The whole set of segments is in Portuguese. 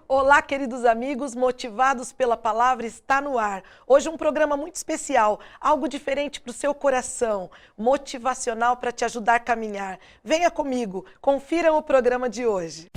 Olá, queridos amigos, motivados pela palavra, está no ar. Hoje um programa muito especial, algo diferente para o seu coração, motivacional para te ajudar a caminhar. Venha comigo, confiram o programa de hoje.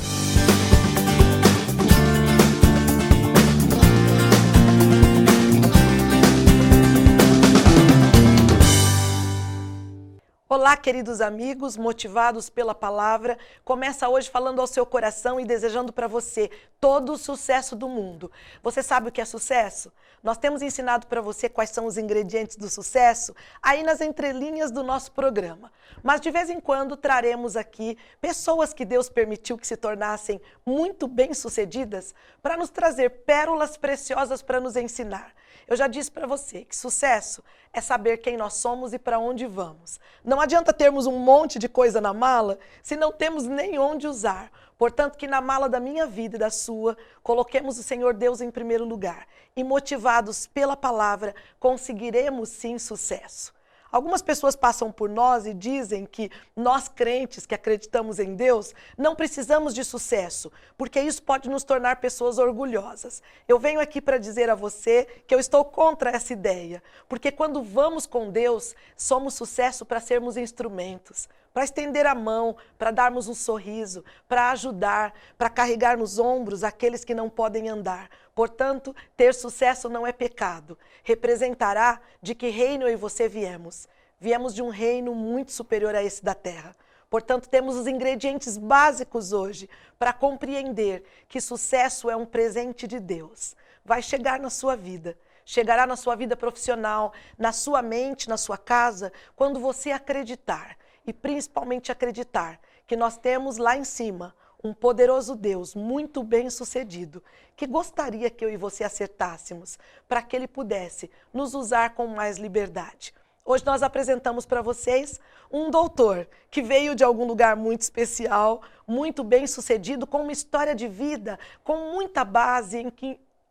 Olá, queridos amigos, motivados pela palavra. Começa hoje falando ao seu coração e desejando para você todo o sucesso do mundo. Você sabe o que é sucesso? Nós temos ensinado para você quais são os ingredientes do sucesso aí nas entrelinhas do nosso programa. Mas de vez em quando traremos aqui pessoas que Deus permitiu que se tornassem muito bem-sucedidas para nos trazer pérolas preciosas para nos ensinar. Eu já disse para você que sucesso é saber quem nós somos e para onde vamos. Não adianta termos um monte de coisa na mala se não temos nem onde usar. Portanto, que na mala da minha vida e da sua, coloquemos o Senhor Deus em primeiro lugar. E motivados pela palavra, conseguiremos sim sucesso. Algumas pessoas passam por nós e dizem que nós crentes que acreditamos em Deus não precisamos de sucesso, porque isso pode nos tornar pessoas orgulhosas. Eu venho aqui para dizer a você que eu estou contra essa ideia, porque quando vamos com Deus, somos sucesso para sermos instrumentos, para estender a mão, para darmos um sorriso, para ajudar, para carregar nos ombros aqueles que não podem andar. Portanto, ter sucesso não é pecado. Representará de que reino eu e você viemos. Viemos de um reino muito superior a esse da terra. Portanto, temos os ingredientes básicos hoje para compreender que sucesso é um presente de Deus. Vai chegar na sua vida. Chegará na sua vida profissional, na sua mente, na sua casa, quando você acreditar. E principalmente acreditar que nós temos lá em cima um poderoso Deus muito bem sucedido, que gostaria que eu e você acertássemos, para que Ele pudesse nos usar com mais liberdade. Hoje nós apresentamos para vocês um doutor que veio de algum lugar muito especial, muito bem sucedido, com uma história de vida, com muita base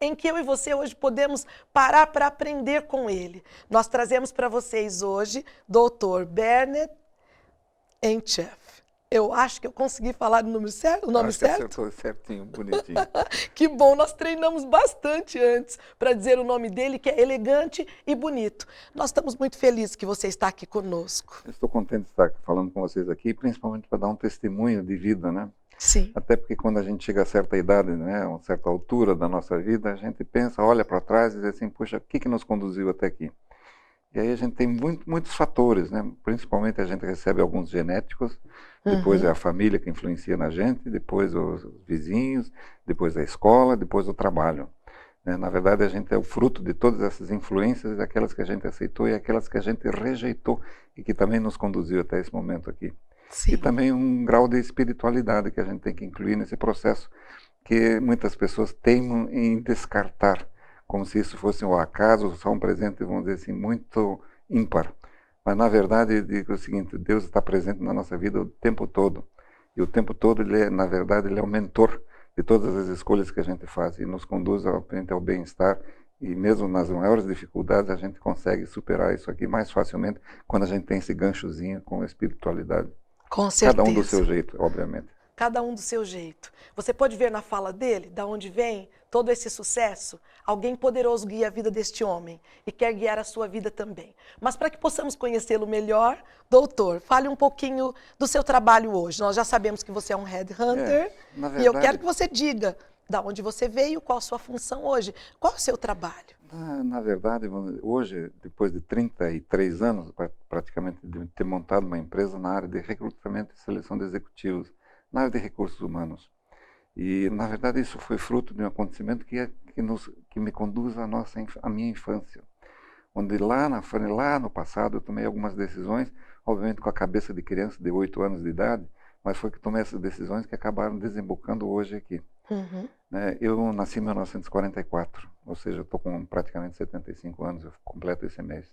em que eu e você hoje podemos parar para aprender com ele. Nós trazemos para vocês hoje Dr. Bernet Entcheff. Eu acho que eu consegui falar o nome certo? Acertou certinho, bonitinho. Que bom, nós treinamos bastante antes para dizer o nome dele, que é elegante e bonito. Nós estamos muito felizes que você está aqui conosco. Estou contente de estar falando com vocês aqui, principalmente para dar um testemunho de vida, né? Sim. Até porque quando a gente chega a certa idade, né, a uma certa altura da nossa vida, a gente pensa, olha para trás e diz assim, puxa, o que nos conduziu até aqui? E aí a gente tem muitos fatores, né? Principalmente a gente recebe alguns genéticos, depois é a família que influencia na gente, depois os vizinhos, depois a escola, depois o trabalho. Né? Na verdade, a gente é o fruto de todas essas influências, aquelas que a gente aceitou e aquelas que a gente rejeitou e que também nos conduziu até esse momento aqui. Sim. E também um grau de espiritualidade que a gente tem que incluir nesse processo, que muitas pessoas teimam em descartar, como se isso fosse um acaso, só um presente, vamos dizer assim, muito ímpar. Mas, na verdade, eu digo o seguinte, Deus está presente na nossa vida o tempo todo. E o tempo todo, na verdade, Ele é o mentor de todas as escolhas que a gente faz e nos conduz ao bem-estar. E mesmo nas maiores dificuldades, a gente consegue superar isso aqui mais facilmente quando a gente tem esse ganchozinho com a espiritualidade. Com certeza. Cada um do seu jeito, obviamente. Cada um do seu jeito. Você pode ver na fala dele, da onde vem todo esse sucesso. Alguém poderoso guia a vida deste homem e quer guiar a sua vida também. Mas para que possamos conhecê-lo melhor, doutor, fale um pouquinho do seu trabalho hoje. Nós já sabemos que você é um headhunter verdade, e eu quero que você diga da onde você veio, qual a sua função hoje, qual é o seu trabalho. Na verdade, hoje, depois de 33 anos, praticamente, de ter montado uma empresa na área de recrutamento e seleção de executivos, na área de recursos humanos. E, na verdade, isso foi fruto de um acontecimento que me conduz à minha infância. Onde lá no passado eu tomei algumas decisões, obviamente com a cabeça de criança de 8 anos de idade, mas foi que tomei essas decisões que acabaram desembocando hoje aqui. Né? Eu nasci em 1944, ou seja, eu estou com praticamente 75 anos, eu completo esse mês.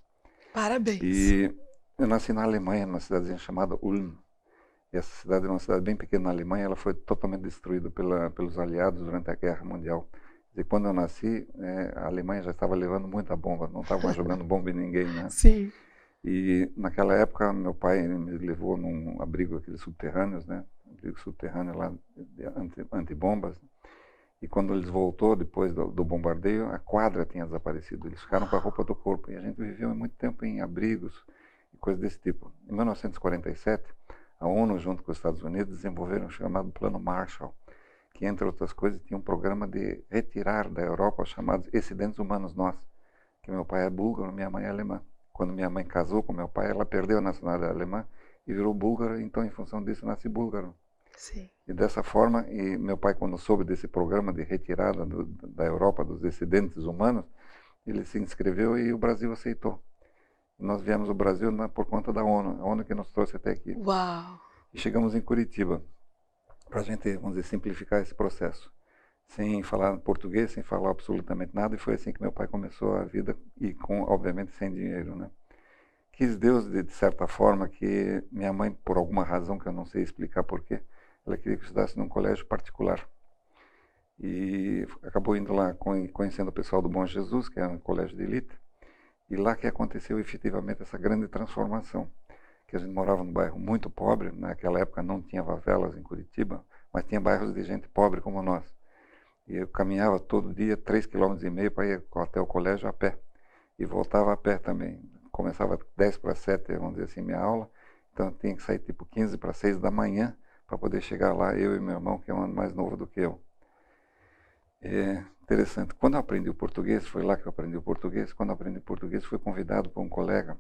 Parabéns. E eu nasci na Alemanha, numa cidadezinha chamada Ulm. E essa cidade é uma cidade bem pequena na Alemanha, ela foi totalmente destruída pelos aliados durante a Guerra Mundial. E quando eu nasci, a Alemanha já estava levando muita bomba, não estava mais jogando bomba em ninguém, né? Sim. E naquela época, meu pai me levou num abrigo, aqueles subterrâneos, né? Abrigo subterrâneo lá, antibombas. E quando eles voltou, depois do bombardeio, a quadra tinha desaparecido. Eles ficaram com a roupa do corpo. E a gente viveu muito tempo em abrigos e coisas desse tipo. Em 1947, a ONU, junto com os Estados Unidos, desenvolveram o chamado Plano Marshall, que, entre outras coisas, tinha um programa de retirar da Europa os chamados excedentes humanos nossos. Que meu pai é búlgaro, minha mãe é alemã. Quando minha mãe casou com meu pai, ela perdeu a nacionalidade alemã e virou búlgara, então, em função disso, nasci búlgaro. Sim. E dessa forma, e meu pai, quando soube desse programa de retirada da Europa dos excedentes humanos, ele se inscreveu e o Brasil aceitou. E nós viemos ao Brasil por conta da ONU, a ONU que nos trouxe até aqui. Uau! E chegamos em Curitiba, para a gente, vamos dizer, simplificar esse processo. Sem falar português, sem falar absolutamente nada, e foi assim que meu pai começou a vida, e obviamente sem dinheiro, né? Quis Deus, de certa forma, que minha mãe, por alguma razão que eu não sei explicar porquê, ela queria que eu estudasse num colégio particular. E acabou indo lá, conhecendo o pessoal do Bom Jesus, que é um colégio de elite, e lá que aconteceu efetivamente essa grande transformação. Que a gente morava num bairro muito pobre, naquela época não tinha favelas em Curitiba, mas tinha bairros de gente pobre como nós. E eu caminhava todo dia 3,5 km para ir até o colégio a pé. E voltava a pé também. Começava 10 para 7, vamos dizer assim, minha aula. Então eu tinha que sair tipo 15 para 6 da manhã para poder chegar lá, eu e meu irmão, que é um ano mais novo do que eu. É interessante. Quando eu aprendi o português, foi lá que eu aprendi o português. Quando eu aprendi o português, fui convidado por um colega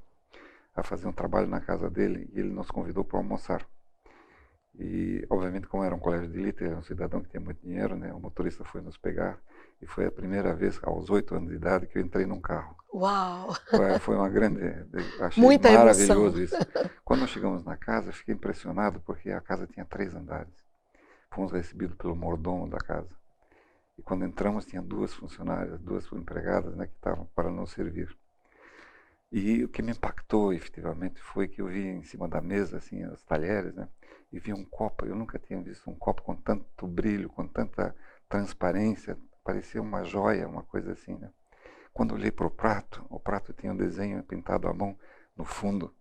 a fazer um trabalho na casa dele e ele nos convidou para almoçar. E, obviamente, como era um colégio de elite, era um cidadão que tinha muito dinheiro, né? O motorista foi nos pegar e foi a primeira vez, aos 8 anos de idade, que eu entrei num carro. Uau! Foi uma grande... Achei Muita maravilhoso emoção. isso. Quando nós chegamos na casa, fiquei impressionado porque a casa tinha 3 andares. Fomos recebidos pelo mordomo da casa. E quando entramos, tinha 2 funcionárias, 2 empregadas, né, que estavam para nos servir. E o que me impactou, efetivamente, foi que eu vi em cima da mesa, assim, os talheres, né? E vi um copo. Eu nunca tinha visto um copo com tanto brilho, com tanta transparência. Parecia uma joia, uma coisa assim, né? Quando eu olhei para o prato tinha um desenho pintado à mão no fundo.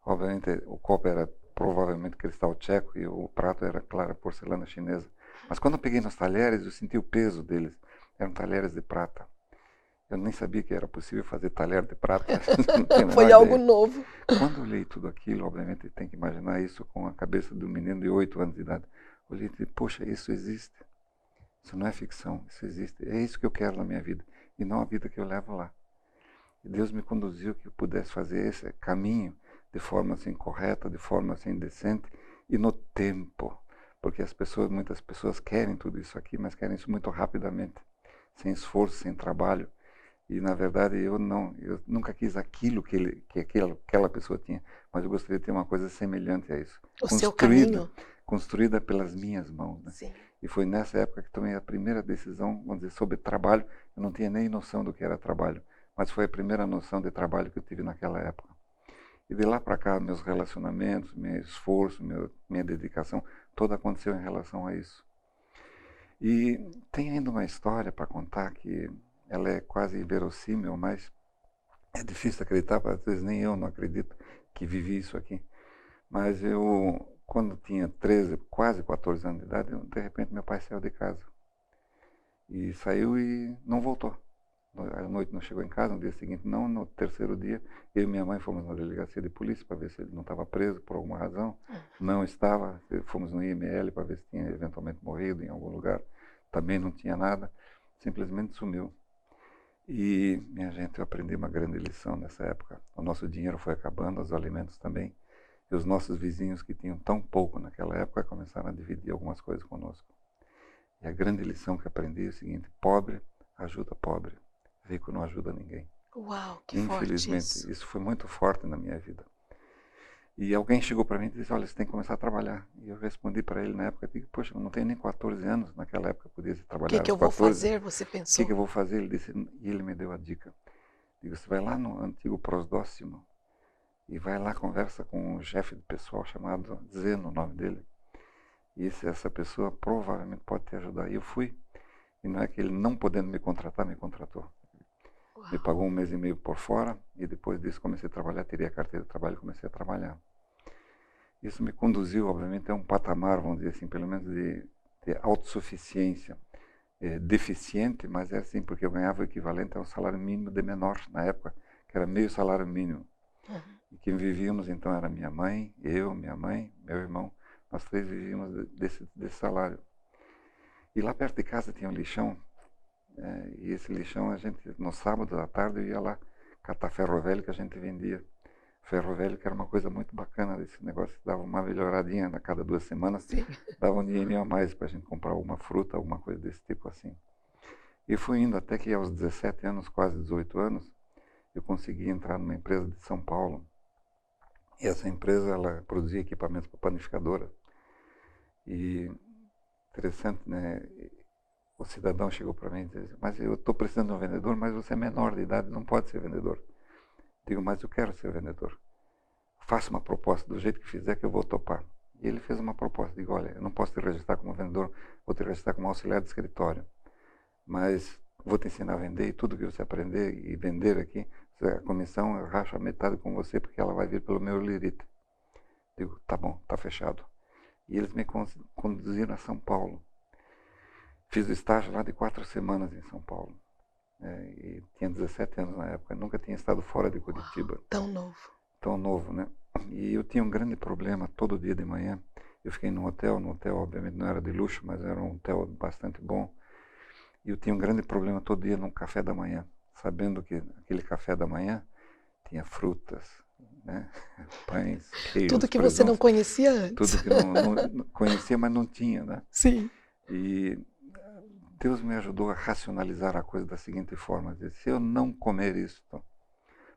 Obviamente, o copo era provavelmente cristal tcheco e o prato era, claro, porcelana chinesa. Mas quando eu peguei nos talheres, eu senti o peso deles. Eram talheres de prata. Eu nem sabia que era possível fazer talher de prata. Não tinha a menor Foi algo ideia. novo. Quando eu olhei tudo aquilo, obviamente tem que imaginar isso com a cabeça de um menino de 8 anos de idade. Eu olhei e disse, poxa, isso existe. Isso não é ficção, isso existe. É isso que eu quero na minha vida e não a vida que eu levo lá. E Deus me conduziu que eu pudesse fazer esse caminho de forma assim correta, de forma assim decente e no tempo. Porque muitas pessoas querem tudo isso aqui, mas querem isso muito rapidamente, sem esforço, sem trabalho. E, na verdade, eu nunca quis aquilo que aquela pessoa tinha, mas eu gostaria de ter uma coisa semelhante a isso. O seu caminho. Construída pelas minhas mãos, né? Sim. E foi nessa época que tomei a primeira decisão, vamos dizer, sobre trabalho. Eu não tinha nem noção do que era trabalho, mas foi a primeira noção de trabalho que eu tive naquela época. E de lá para cá, meus relacionamentos, meu esforço, minha dedicação, toda aconteceu em relação a isso. E tem ainda uma história para contar que ela é quase inverossímil, mas é difícil acreditar, às vezes nem eu não acredito que vivi isso aqui. Mas eu, quando tinha 13, quase 14 anos de idade, de repente meu pai saiu de casa. E saiu e não voltou. À noite não chegou em casa, no dia seguinte não, no terceiro dia, eu e minha mãe fomos na delegacia de polícia para ver se ele não estava preso por alguma razão. Não estava, fomos no IML para ver se tinha eventualmente morrido em algum lugar. Também não tinha nada, simplesmente sumiu. E, minha gente, eu aprendi uma grande lição nessa época. O nosso dinheiro foi acabando, os alimentos também. E os nossos vizinhos, que tinham tão pouco naquela época, começaram a dividir algumas coisas conosco. E a grande lição que aprendi é o seguinte: pobre ajuda pobre, rico não ajuda ninguém. Uau, que Infelizmente, forte isso foi muito forte na minha vida. E alguém chegou para mim e disse, olha, você tem que começar a trabalhar. E eu respondi para ele na época, digo, poxa, eu não tenho nem 14 anos, naquela época eu podia trabalhar O que eu aos vou 14. fazer, você O pensou? que eu vou fazer? Ele disse, e ele me deu a dica. Digo, você vai lá no antigo prosdóximo e vai lá, conversa com um chefe de pessoal chamado Zeno, o nome dele. E essa pessoa provavelmente pode te ajudar. E eu fui. E não é que ele, não podendo me contratar, me contratou. Me pagou 1 mês e meio por fora e depois disso comecei a trabalhar, tirei a carteira de trabalho e comecei a trabalhar. Isso me conduziu, obviamente, a um patamar, vamos dizer assim, pelo menos de autossuficiência. deficiente, mas é assim, porque eu ganhava o equivalente a um salário mínimo de menor na época, que era meio salário mínimo. E quem vivíamos então era minha mãe, eu, minha mãe, meu irmão, nós três vivíamos desse salário. E lá perto de casa tinha um lixão, e esse lixão a gente, no sábado à tarde, eu ia lá catar ferro velho que a gente vendia. Ferro velho que era uma coisa muito bacana desse negócio, dava uma melhoradinha a cada 2 semanas, Sim. dava um dinheirinho a mais para a gente comprar alguma fruta, alguma coisa desse tipo assim. E fui indo até que aos 17 anos, quase 18 anos, eu consegui entrar numa empresa de São Paulo. E essa empresa, ela produzia equipamentos para panificadora. E interessante, né? O cidadão chegou para mim e disse, mas eu estou precisando de um vendedor, mas você é menor de idade, não pode ser vendedor. Digo, mas eu quero ser vendedor. Faça uma proposta, do jeito que fizer que eu vou topar. E ele fez uma proposta, digo, olha, eu não posso te registrar como vendedor, vou te registrar como auxiliar de escritório. Mas vou te ensinar a vender e tudo que você aprender e vender aqui, a comissão eu racho a metade com você porque ela vai vir pelo meu lirite. Digo, tá bom, tá fechado. E eles me conduziram a São Paulo. Fiz o estágio lá de 4 semanas em São Paulo. E tinha 17 anos na época, nunca tinha estado fora de Curitiba. Uau, tão novo. Tão novo, né? E eu tinha um grande problema todo dia de manhã. Eu fiquei no hotel obviamente não era de luxo, mas era um hotel bastante bom. E eu tinha um grande problema todo dia no café da manhã, sabendo que aquele café da manhã tinha frutas, né? Pães, queijos, Tudo que você não conhecia antes. Tudo que não conhecia, mas não tinha, né? Sim. E Deus me ajudou a racionalizar a coisa da seguinte forma, dizer, se eu não comer isso,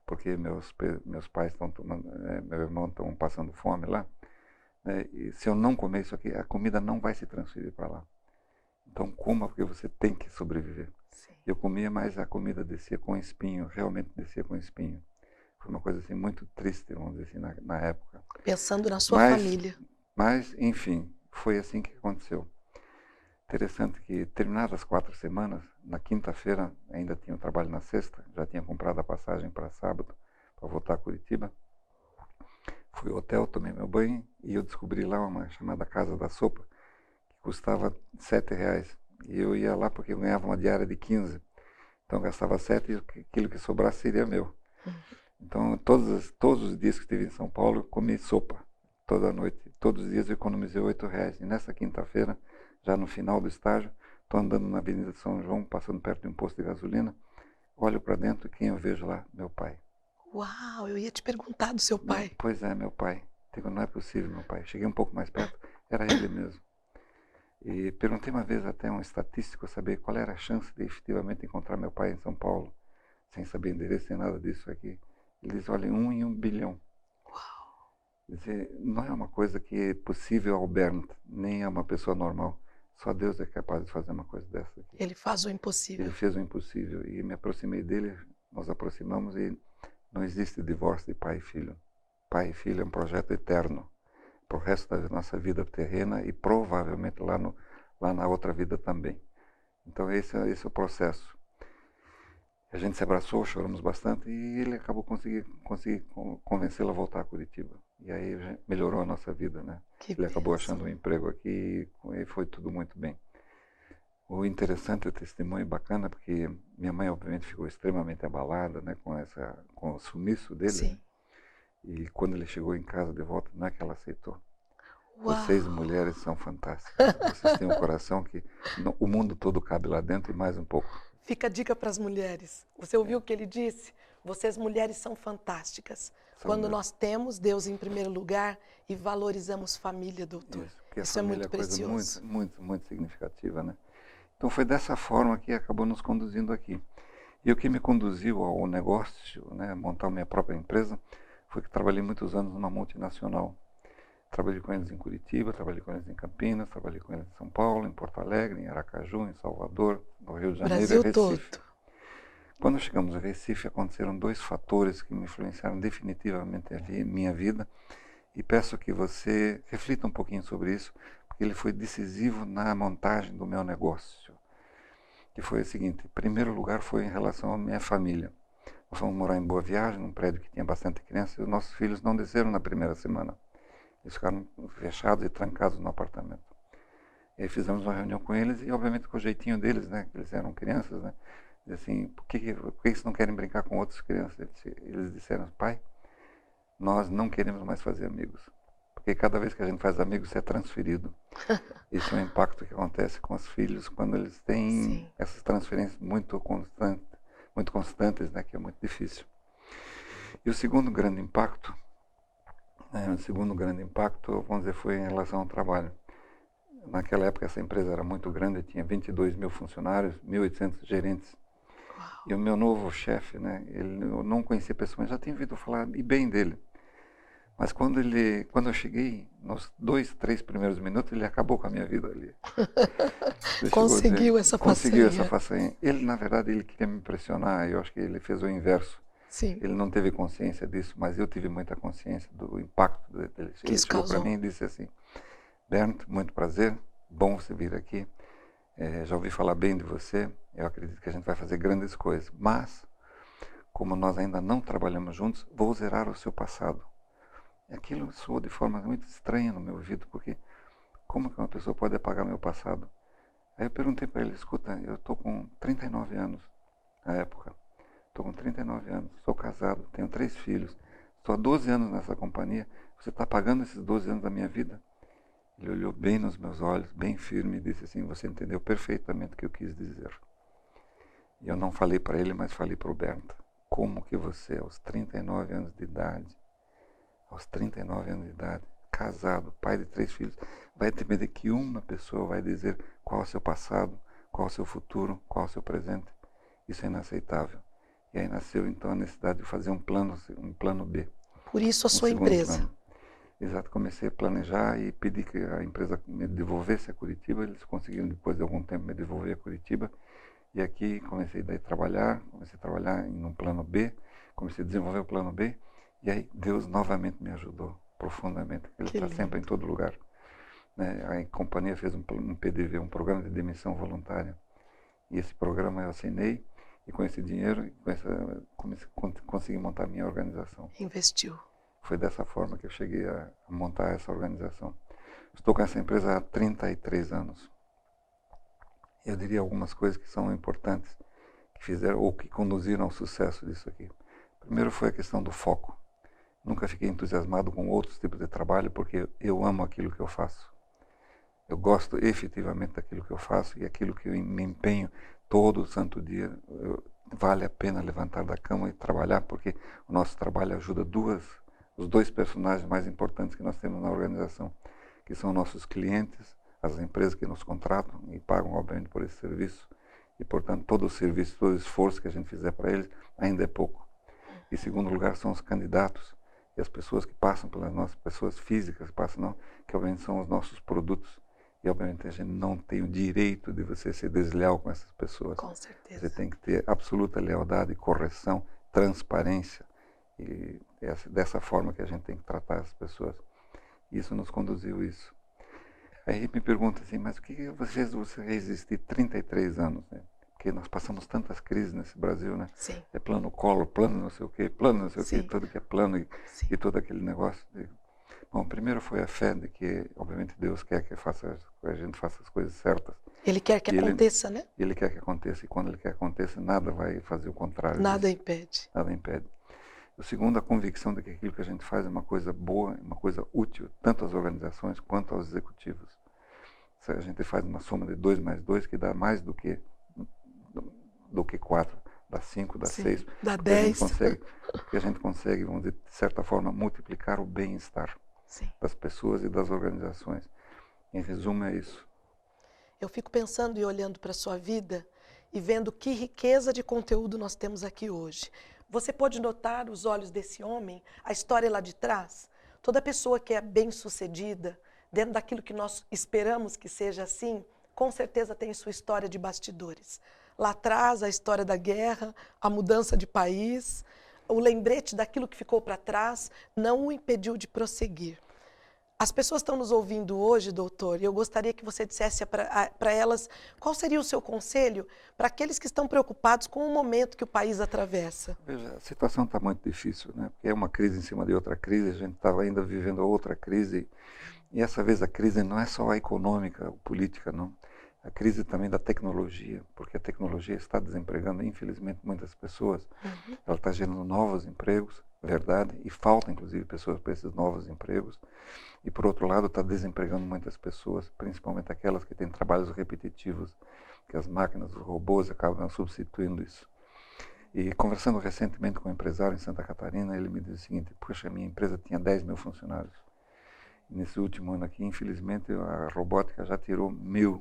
porque meus pais estão tomando, meu irmão estão passando fome lá, e se eu não comer isso aqui, a comida não vai se transferir para lá. Então coma, porque você tem que sobreviver. Sim. Eu comia, mas a comida descia com espinho, realmente descia com espinho. Foi uma coisa assim muito triste, vamos dizer assim, na época. Pensando na sua família. Mas, enfim, foi assim que aconteceu. Interessante que, terminadas as 4 semanas, na quinta-feira, ainda tinha um trabalho na sexta, já tinha comprado a passagem para sábado, para voltar a Curitiba. Fui ao hotel, tomei meu banho e eu descobri lá uma chamada Casa da Sopa, que custava R$7. E eu ia lá porque eu ganhava uma diária de 15. Então eu gastava 7 e aquilo que sobrasse seria meu. Então todos os dias que estive em São Paulo, eu comi sopa, toda noite. Todos os dias eu economizei R$8. E nessa quinta-feira, já no final do estágio, estou andando na Avenida de São João, passando perto de um posto de gasolina, olho para dentro e quem eu vejo lá? Meu pai. Uau, eu ia te perguntar do seu pai. Pois é, meu pai. Digo, não é possível, meu pai. Cheguei um pouco mais perto, era ele mesmo. E perguntei uma vez até a um estatístico saber qual era a chance de efetivamente encontrar meu pai em São Paulo, sem saber endereço, sem nada disso aqui. Ele diz, olha, 1 em 1 bilhão. Uau. Quer dizer, não é uma coisa que é possível ao Bernd, nem é uma pessoa normal. Só Deus é capaz de fazer uma coisa dessa aqui. Ele faz o impossível. Ele fez o impossível e me aproximei dele, nos aproximamos e não existe divórcio de pai e filho. Pai e filho é um projeto eterno, para o resto da nossa vida terrena e provavelmente lá na outra vida também. Então esse é o processo. A gente se abraçou, choramos bastante e ele acabou consegui convencê-lo a voltar a Curitiba. E aí melhorou a nossa vida, né? Ele acabou achando um emprego aqui e foi tudo muito bem. O interessante, o testemunho bacana, porque minha mãe obviamente ficou extremamente abalada, né, com o sumiço dele. Sim. Né? E quando ele chegou em casa de volta, não é que ela aceitou. Uau. Vocês mulheres são fantásticas. Vocês têm um coração que o mundo todo cabe lá dentro e mais um pouco. Fica a dica para as mulheres. Você ouviu o que ele disse? Vocês mulheres são fantásticas. Quando nós temos Deus em primeiro lugar e valorizamos família, doutor. Isso é muito precioso. Coisa muito significativa, né? Então foi dessa forma que acabou nos conduzindo aqui. E o que me conduziu ao negócio, né, montar minha própria empresa, foi que trabalhei muitos anos numa multinacional. Trabalhei com eles em Curitiba, trabalhei com eles em Campinas, trabalhei com eles em São Paulo, em Porto Alegre, em Aracaju, em Salvador, no Rio de Janeiro e Recife. Todo. Quando chegamos a Recife, aconteceram 2 fatores que me influenciaram definitivamente a minha vida e peço que você reflita um pouquinho sobre isso, porque ele foi decisivo na montagem do meu negócio. Que foi o seguinte, em primeiro lugar foi em relação à minha família. Nós fomos morar em Boa Viagem, num prédio que tinha bastante criança, e os nossos filhos não desceram na primeira semana. Eles ficaram fechados e trancados no apartamento. E aí fizemos uma reunião com eles e, obviamente, com o jeitinho deles, né? Que eles eram crianças, né? E assim, por que vocês não querem brincar com outras crianças? Eles disseram, pai, nós não queremos mais fazer amigos. Porque cada vez que a gente faz amigos, isso é transferido. Esse é um impacto que acontece com os filhos quando eles têm Sim. essas transferências muito constantes, né? Que é muito difícil. E o segundo grande impacto, vamos dizer, foi em relação ao trabalho. Naquela época, essa empresa era muito grande, tinha 22 mil funcionários, 1.800 gerentes. Uau. E o meu novo chefe, né, eu não conhecia pessoalmente, já tinha ouvido falar e bem dele. Mas quando eu cheguei, nos 2, 3 primeiros minutos, ele acabou com a minha vida ali. Ele Conseguiu essa conseguiu façanha. essa façanha. Ele, na verdade, ele queria me impressionar, eu acho que ele fez o inverso. Sim. Ele não teve consciência disso, mas eu tive muita consciência do impacto dele. Ele chegou para mim e disse assim, Bernd, muito prazer, bom você vir aqui. Já ouvi falar bem de você, eu acredito que a gente vai fazer grandes coisas, mas, como nós ainda não trabalhamos juntos, vou zerar o seu passado. Aquilo soou de forma muito estranha no meu ouvido, porque como que uma pessoa pode apagar meu passado? Aí eu perguntei para ele, escuta, eu estou com 39 anos na época, estou com 39 anos, sou casado, tenho 3 filhos, estou há 12 anos nessa companhia, você está apagando esses 12 anos da minha vida? Ele olhou bem nos meus olhos, bem firme, e disse assim, você entendeu perfeitamente o que eu quis dizer. E eu não falei para ele, mas falei para o Bernd, como que você, aos 39 anos de idade, casado, pai de 3 filhos, vai ter medo que uma pessoa vai dizer qual é o seu passado, qual é o seu futuro, qual é o seu presente? Isso é inaceitável. E aí nasceu então a necessidade de fazer um plano B. Por isso a sua empresa. Plano. Exato, comecei a planejar e pedi que a empresa me devolvesse a Curitiba. Eles conseguiram, depois de algum tempo, me devolver a Curitiba. E aqui comecei a trabalhar em um plano B, comecei a desenvolver o plano B. E aí Deus novamente me ajudou profundamente. Ele está sempre em todo lugar. Né? A companhia fez um PDV, um programa de demissão voluntária. E esse programa eu assinei e com esse dinheiro consegui montar a minha organização. Investiu. Foi dessa forma que eu cheguei a montar essa organização. Estou com essa empresa há 33 anos. Eu diria algumas coisas que são importantes, que fizeram ou que conduziram ao sucesso disso aqui. Primeiro foi a questão do foco. Nunca fiquei entusiasmado com outros tipos de trabalho, porque eu amo aquilo que eu faço. Eu gosto efetivamente daquilo que eu faço e aquilo que eu me empenho todo santo dia. Vale a pena levantar da cama e trabalhar, porque o nosso trabalho ajuda os 2 personagens mais importantes que nós temos na organização, que são nossos clientes, as empresas que nos contratam e pagam, obviamente, por esse serviço. E, portanto, todo o serviço, todo o esforço que a gente fizer para eles ainda é pouco. Em segundo lugar, são os candidatos e as pessoas que passam pelas nossas pessoas físicas, que obviamente são os nossos produtos. E, obviamente, a gente não tem o direito de você ser desleal com essas pessoas. Com certeza. Você tem que ter absoluta lealdade, correção, transparência. E é dessa forma que a gente tem que tratar as pessoas. Isso nos conduziu a isso. Aí me pergunta assim, mas o que você resistir 33 anos, né? Porque nós passamos tantas crises nesse Brasil, né? Sim. É plano Collor, plano não sei o quê, plano não sei o quê, tudo que é plano e todo aquele negócio. Bom, primeiro foi a fé de que, obviamente, Deus quer que a gente faça as coisas certas. Ele quer que aconteça, né? Ele quer que aconteça, e quando Ele quer que aconteça, nada vai fazer o contrário. Nada impede. Nada impede. O segundo, a convicção de que aquilo que a gente faz é uma coisa boa, uma coisa útil, tanto às organizações quanto aos executivos. Se a gente faz uma soma de 2 mais 2, que dá mais do que 4, dá 5, dá 6. Dá 10. Porque a gente consegue, vamos dizer, de certa forma, multiplicar o bem-estar das pessoas e das organizações. Em resumo, é isso. Eu fico pensando e olhando para a sua vida e vendo que riqueza de conteúdo nós temos aqui hoje. Você pode notar os olhos desse homem, a história lá de trás? Toda pessoa que é bem-sucedida, dentro daquilo que nós esperamos que seja assim, com certeza tem sua história de bastidores. Lá atrás, a história da guerra, a mudança de país, o lembrete daquilo que ficou para trás não o impediu de prosseguir. As pessoas estão nos ouvindo hoje, doutor, e eu gostaria que você dissesse para elas qual seria o seu conselho para aqueles que estão preocupados com o momento que o país atravessa. Veja, a situação está muito difícil, né? Porque é uma crise em cima de outra crise, a gente estava ainda vivendo outra crise E essa vez a crise não é só a econômica ou política, não. A crise também da tecnologia, porque a tecnologia está desempregando, infelizmente, muitas pessoas. Ela está gerando novos empregos, verdade, e falta, inclusive, pessoas para esses novos empregos. E, por outro lado, está desempregando muitas pessoas, principalmente aquelas que têm trabalhos repetitivos, que as máquinas, os robôs acabam substituindo isso. E conversando recentemente com um empresário em Santa Catarina, ele me disse o seguinte: poxa, minha empresa tinha 10 mil funcionários. E nesse último ano aqui, infelizmente, a robótica já tirou 1.000.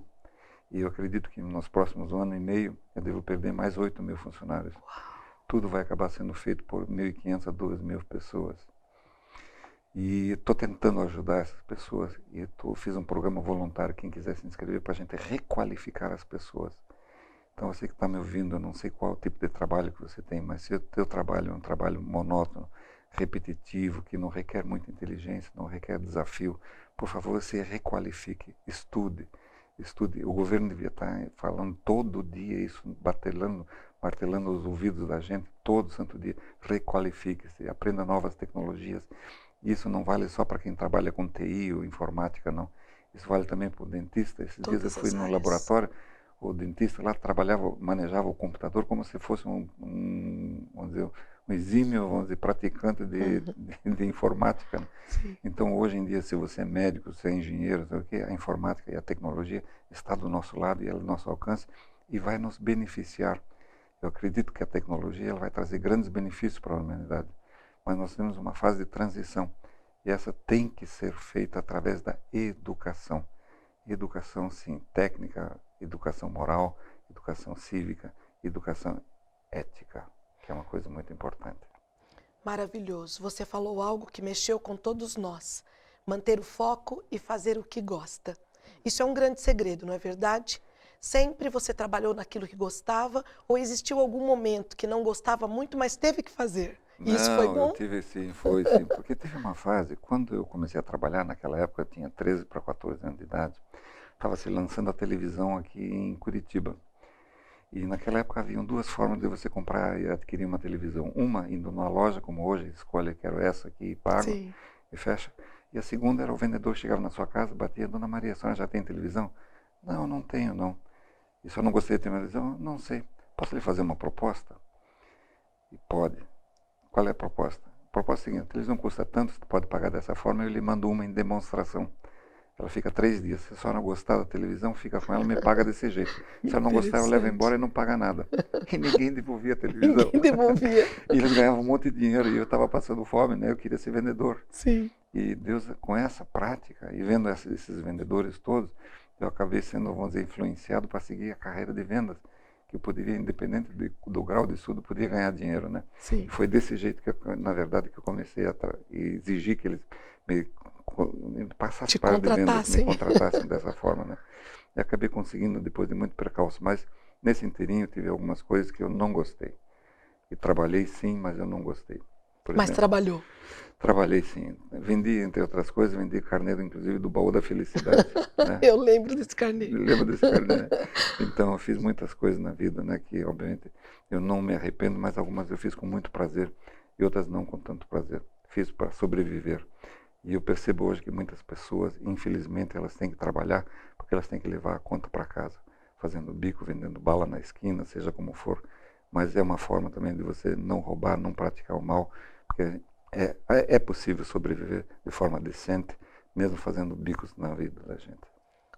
E eu acredito que nos próximos 1 ano e meio eu devo perder mais 8 mil funcionários. Tudo vai acabar sendo feito por 1.500 a 2.000 pessoas. E estou tentando ajudar essas pessoas. E fiz um programa voluntário, quem quiser se inscrever, para a gente requalificar as pessoas. Então você que está me ouvindo, eu não sei qual tipo de trabalho que você tem, mas se o teu trabalho é um trabalho monótono, repetitivo, que não requer muita inteligência, não requer desafio, por favor, você requalifique, estude. Estude. O governo devia estar falando todo dia isso, martelando os ouvidos da gente, todo santo dia. Requalifique-se, aprenda novas tecnologias. Isso não vale só para quem trabalha com TI ou informática, não. Isso vale também para o dentista. Esses dias eu fui no laboratório, o dentista lá manejava o computador como se fosse vamos dizer, um exímio, vamos dizer, praticante de informática. Né? Então, hoje em dia, se você é médico, se é engenheiro, sabe o quê? A informática e a tecnologia está do nosso lado e é do nosso alcance e vai nos beneficiar. Eu acredito que a tecnologia ela vai trazer grandes benefícios para a humanidade, mas nós temos uma fase de transição e essa tem que ser feita através da educação. Educação, sim, técnica, educação moral, educação cívica, educação ética, que é uma coisa muito importante. Maravilhoso. Você falou algo que mexeu com todos nós. Manter o foco e fazer o que gosta. Isso é um grande segredo, não é verdade? Sempre você trabalhou naquilo que gostava ou existiu algum momento que não gostava muito, mas teve que fazer? E isso foi bom? Eu tive sim, foi sim, porque teve uma fase, quando eu comecei a trabalhar, naquela época eu tinha 13 para 14 anos de idade, estava se lançando a televisão aqui em Curitiba. E naquela época haviam duas formas de você comprar e adquirir uma televisão. Uma, indo numa loja, como hoje, escolhe, quero essa aqui e pago, Sim. E fecha. E a segunda era o vendedor chegava na sua casa, batia: Dona Maria, a senhora já tem televisão? Não, não tenho, não. E se eu não gostei de ter televisão? Não sei. Posso lhe fazer uma proposta? E pode. Qual é a proposta? A proposta é a seguinte: a televisão custa tanto, você pode pagar dessa forma, eu lhe mando uma em demonstração. Ela fica 3 dias. Se a senhora não gostar da televisão, fica com ela, me paga desse jeito. Se eu não gostar, eu levo embora e não paga nada. E ninguém devolvia a televisão. Ninguém devolvia. E eles ganhavam um monte de dinheiro e eu estava passando fome, né? Eu queria ser vendedor. Sim. E Deus, com essa prática e vendo esses vendedores todos, eu acabei sendo, vamos dizer, influenciado para seguir a carreira de vendas, que eu poderia, independente do grau de estudo, poderia ganhar dinheiro, né? Sim. E foi desse jeito que, na verdade, que eu comecei a exigir que eles me passassem para de vendas, me contratassem dessa forma, né? E acabei conseguindo depois de muito percalço, mas nesse inteirinho tive algumas coisas que eu não gostei. E trabalhei sim, mas eu não gostei. Mas trabalhou. Trabalhei sim. Vendi, entre outras coisas, vendi carneiro, inclusive, do Baú da Felicidade. Né? Eu lembro desse carneiro. Lembro desse carneiro. Então, eu fiz muitas coisas na vida, né? Que, obviamente, eu não me arrependo, mas algumas eu fiz com muito prazer e outras não com tanto prazer. Fiz para sobreviver. E eu percebo hoje que muitas pessoas, infelizmente, elas têm que trabalhar porque elas têm que levar a conta para casa, fazendo bico, vendendo bala na esquina, seja como for. Mas é uma forma também de você não roubar, não praticar o mal, porque é possível sobreviver de forma decente, mesmo fazendo bicos na vida da gente.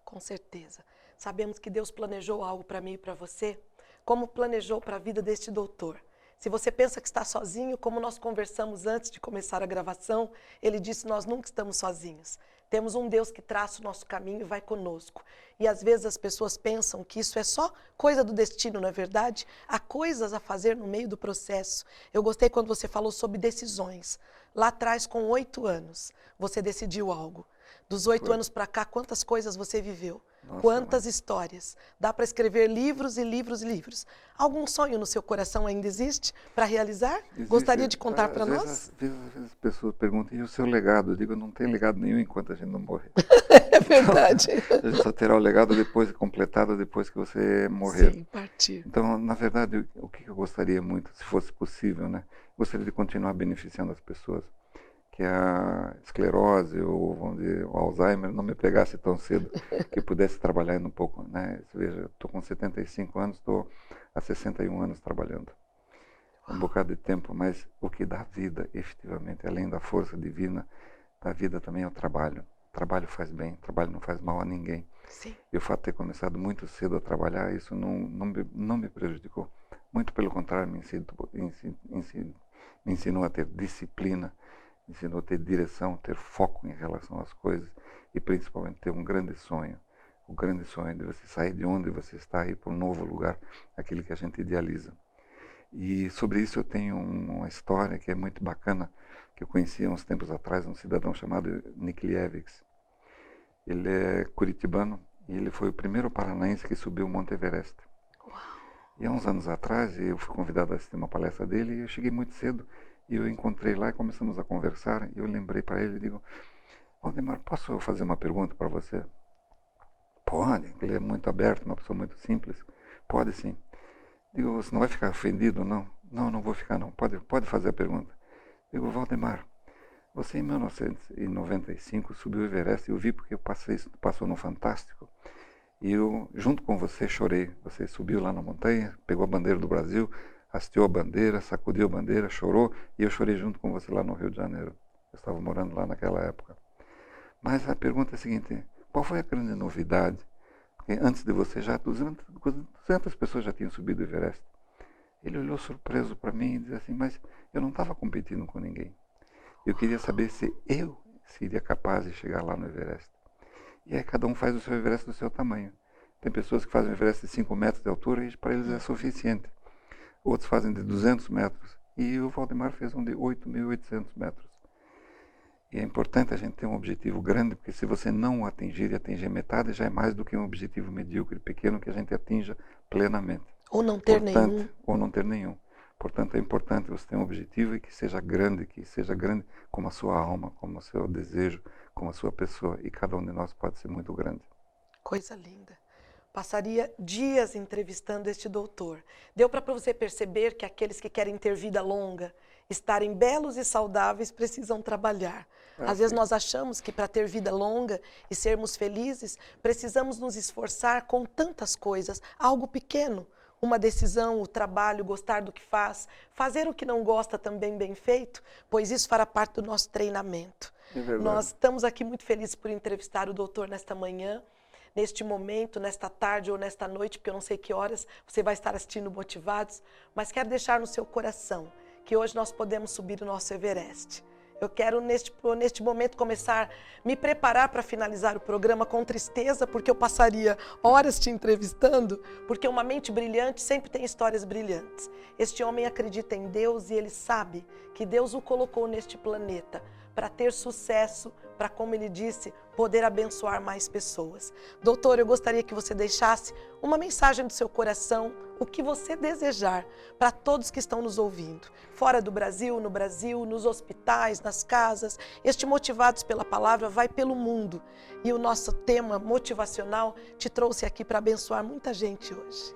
Com certeza. Sabemos que Deus planejou algo para mim e para você, como planejou para a vida deste doutor. Se você pensa que está sozinho, como nós conversamos antes de começar a gravação, ele disse: nós nunca estamos sozinhos. Temos um Deus que traça o nosso caminho e vai conosco. E às vezes as pessoas pensam que isso é só coisa do destino, não é verdade? Há coisas a fazer no meio do processo. Eu gostei quando você falou sobre decisões. Lá atrás, com 8 anos, você decidiu algo. Dos 8 anos para cá, quantas coisas você viveu? Nossa, quantas histórias? Dá para escrever livros e livros e livros. Algum sonho no seu coração ainda existe para realizar? Existe. Gostaria de contar para nós? Às vezes as pessoas perguntam: e o seu legado? Eu digo: não tem legado nenhum enquanto a gente não morrer. É verdade. Então, a gente só terá o legado depois completado, depois que você morrer. Sim, partir. Então, na verdade, o que eu gostaria muito, se fosse possível, né? Gostaria de continuar beneficiando as pessoas. que a esclerose ou, vamos dizer, o Alzheimer não me pegasse tão cedo, que pudesse trabalhar ainda um pouco, né? Veja, estou com 75 anos, estou há 61 anos trabalhando. Um bocado de tempo, mas o que dá vida, efetivamente, além da força divina, da vida também é o trabalho. O trabalho faz bem, o trabalho não faz mal a ninguém. Sim. E o fato de ter começado muito cedo a trabalhar, isso não me prejudicou. Muito pelo contrário, me ensinou a ter disciplina, me ensinou a ter direção, ter foco em relação às coisas e principalmente ter um grande sonho. O grande sonho de você sair de onde você está e ir para um novo lugar, aquele que a gente idealiza. E sobre isso eu tenho uma história que é muito bacana, que eu conheci há uns tempos atrás, um cidadão chamado Niklievich. Ele é curitibano e ele foi o primeiro paranaense que subiu o Monte Everest. Uau. E há uns anos atrás eu fui convidado a assistir uma palestra dele e eu cheguei muito cedo e eu encontrei lá e começamos a conversar e eu lembrei para ele e digo, Valdemar, posso fazer uma pergunta para você? Pode, ele é muito aberto, uma pessoa muito simples. Pode sim. Digo, você não vai ficar ofendido, não? Não, não vou ficar não, pode fazer a pergunta. Digo, Valdemar, você em 1995 subiu o Everest e eu vi porque eu passou no Fantástico. E eu, junto com você, chorei. Você subiu lá na montanha, pegou a bandeira do Brasil, hasteou a bandeira, sacudiu a bandeira, chorou, e eu chorei junto com você lá no Rio de Janeiro. Eu estava morando lá naquela época. Mas a pergunta é a seguinte, qual foi a grande novidade? Porque antes de você já 200 pessoas já tinham subido o Everest. Ele olhou surpreso para mim e disse assim, mas eu não estava competindo com ninguém. Eu queria saber se eu seria capaz de chegar lá no Everest. E aí cada um faz o seu Everest do seu tamanho. Tem pessoas que fazem o Everest de 5 metros de altura e para eles é suficiente. Outros fazem de 200 metros. E o Valdemar fez um de 8.800 metros. E é importante a gente ter um objetivo grande, porque se você não o atingir e atingir metade, já é mais do que um objetivo medíocre, pequeno, que a gente atinja plenamente. Ou não ter nenhum. Ou não ter nenhum. Portanto, é importante você ter um objetivo e que seja grande como a sua alma, como o seu desejo, como a sua pessoa. E cada um de nós pode ser muito grande. Coisa linda. Passaria dias entrevistando este doutor. Deu para você perceber que aqueles que querem ter vida longa, estarem belos e saudáveis, precisam trabalhar. Às vezes nós achamos que para ter vida longa e sermos felizes, precisamos nos esforçar com tantas coisas, algo pequeno. Uma decisão, o trabalho, gostar do que faz, fazer o que não gosta também bem feito, pois isso fará parte do nosso treinamento. Nós estamos aqui muito felizes por entrevistar o doutor nesta manhã, neste momento, nesta tarde ou nesta noite, porque eu não sei que horas você vai estar assistindo Motivados, mas quero deixar no seu coração que hoje nós podemos subir o nosso Everest. Eu quero, neste momento, começar a me preparar para finalizar o programa com tristeza, porque eu passaria horas te entrevistando, porque uma mente brilhante sempre tem histórias brilhantes. Este homem acredita em Deus e ele sabe que Deus o colocou neste planeta para ter sucesso, para, como ele disse, poder abençoar mais pessoas. Doutor, eu gostaria que você deixasse uma mensagem do seu coração, o que você desejar para todos que estão nos ouvindo. Fora do Brasil, no Brasil, nos hospitais, nas casas. Este Motivados pela Palavra vai pelo mundo. E o nosso tema motivacional te trouxe aqui para abençoar muita gente hoje.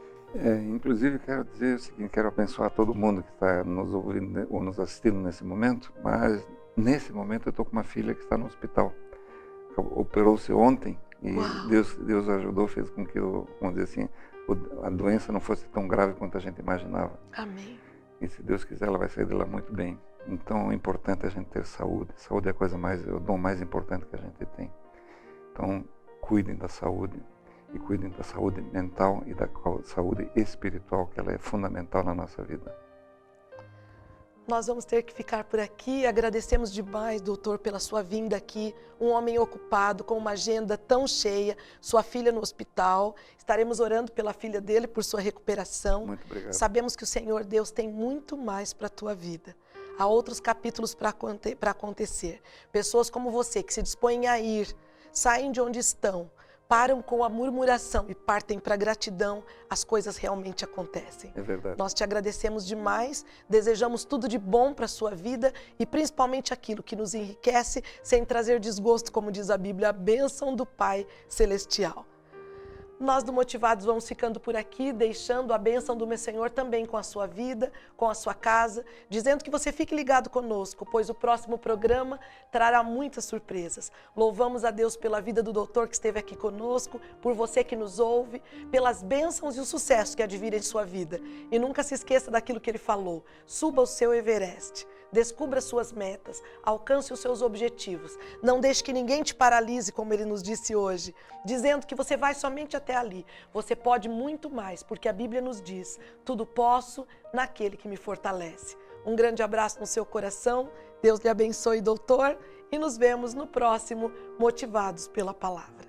Inclusive, quero dizer o seguinte, quero abençoar todo mundo que está nos ouvindo ou nos assistindo nesse momento, mas nesse momento eu estou com uma filha que está no hospital. Operou-se ontem e Deus ajudou, fez com que, vamos dizer assim, a doença não fosse tão grave quanto a gente imaginava. Amém. E se Deus quiser, ela vai sair de lá muito bem. Então é importante a gente ter saúde. Saúde é a coisa o dom mais importante que a gente tem. Então cuidem da saúde e cuidem da saúde mental e da saúde espiritual, que ela é fundamental na nossa vida. Nós vamos ter que ficar por aqui. Agradecemos demais, doutor, pela sua vinda aqui. Um homem ocupado, com uma agenda tão cheia, sua filha no hospital. Estaremos orando pela filha dele, por sua recuperação. Muito obrigado. Sabemos que o Senhor Deus tem muito mais para a tua vida. Há outros capítulos para acontecer. Pessoas como você, que se dispõem a ir, saem de onde estão, param com a murmuração e partem para a gratidão, as coisas realmente acontecem. É verdade. Nós te agradecemos demais, desejamos tudo de bom para a sua vida e principalmente aquilo que nos enriquece sem trazer desgosto, como diz a Bíblia, a bênção do Pai Celestial. Nós do Motivados vamos ficando por aqui, deixando a bênção do meu Senhor também com a sua vida, com a sua casa, dizendo que você fique ligado conosco, pois o próximo programa trará muitas surpresas. Louvamos a Deus pela vida do doutor que esteve aqui conosco, por você que nos ouve, pelas bênçãos e o sucesso que há de vir em sua vida. E nunca se esqueça daquilo que ele falou, suba o seu Everest. Descubra suas metas, alcance os seus objetivos. Não deixe que ninguém te paralise, como ele nos disse hoje, dizendo que você vai somente até ali. Você pode muito mais, porque a Bíblia nos diz, tudo posso naquele que me fortalece. Um grande abraço no seu coração, Deus lhe abençoe, doutor, e nos vemos no próximo Motivados pela Palavra.